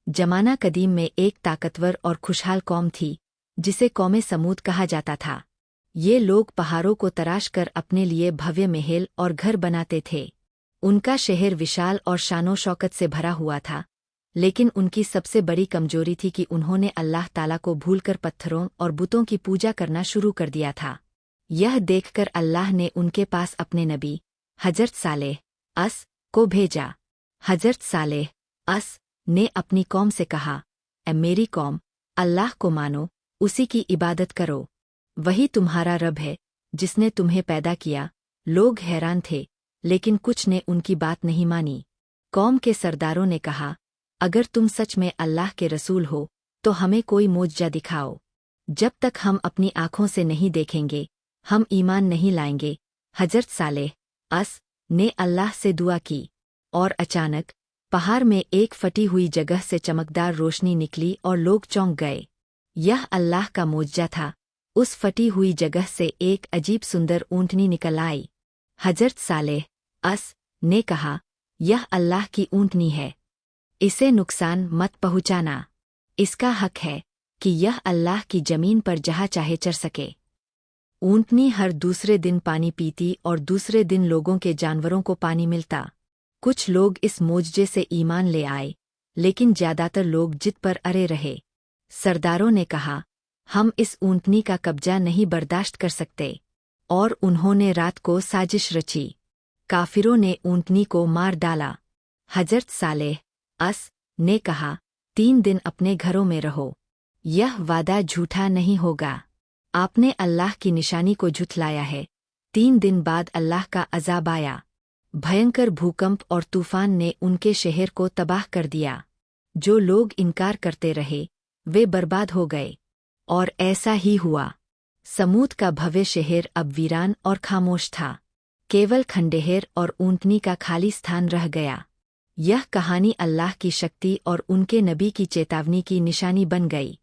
जमाना कदीम में एक ताकतवर और खुशहाल कौम थी जिसे कौमे समूद कहा जाता था। ये लोग पहाड़ों को तराश कर अपने लिए भव्य महल और घर बनाते थे। उनका शहर विशाल और शानो शौकत से भरा हुआ था, लेकिन उनकी सबसे बड़ी कमजोरी थी कि उन्होंने अल्लाह ताला को भूलकर पत्थरों और बुतों की पूजा करना शुरू कर दिया था। यह देखकर अल्लाह ने उनके पास अपने नबी हजरत सालेह अस को भेजा। हजरत सालेह अस ने अपनी कौम से कहा, ऐ मेरी कौम, अल्लाह को मानो, उसी की इबादत करो। वही तुम्हारा रब है जिसने तुम्हें पैदा किया। लोग हैरान थे, लेकिन कुछ ने उनकी बात नहीं मानी। कौम के सरदारों ने कहा, अगर तुम सच में अल्लाह के रसूल हो तो हमें कोई मोजज़ा दिखाओ। जब तक हम अपनी आँखों से नहीं देखेंगे हम ईमान नहीं लाएंगे। हजरत सालेह अस ने अल्लाह से दुआ की और अचानक पहाड़ में एक फटी हुई जगह से चमकदार रोशनी निकली और लोग चौंक गए। यह अल्लाह का मोजज़ा था। उस फटी हुई जगह से एक अजीब सुंदर ऊँटनी निकल आई। हजरत सालेह अस ने कहा, यह अल्लाह की ऊँटनी है, इसे नुकसान मत पहुँचाना। इसका हक है कि यह अल्लाह की जमीन पर जहाँ चाहे चर सके। ऊँटनी हर दूसरे दिन पानी पीती और दूसरे दिन लोगों के जानवरों को पानी मिलता। कुछ लोग इस मोजज़े से ईमान ले आए, लेकिन ज्यादातर लोग जिद पर अड़े रहे। सरदारों ने कहा, हम इस ऊँटनी का कब्जा नहीं बर्दाश्त कर सकते, और उन्होंने रात को साजिश रची। काफिरों ने ऊँटनी को मार डाला। हजरत सालेह अस ने कहा, 3 दिन अपने घरों में रहो, यह वादा झूठा नहीं होगा। आपने अल्लाह की निशानी को झुठलाया है। 3 दिन बाद अल्लाह का अज़ाब आया। भयंकर भूकंप और तूफान ने उनके शहर को तबाह कर दिया। जो लोग इनकार करते रहे वे बर्बाद हो गए, और ऐसा ही हुआ। समूद का भव्य शहर अब वीरान और खामोश था। केवल खंडहर और ऊँटनी का खाली स्थान रह गया। यह कहानी अल्लाह की शक्ति और उनके नबी की चेतावनी की निशानी बन गई।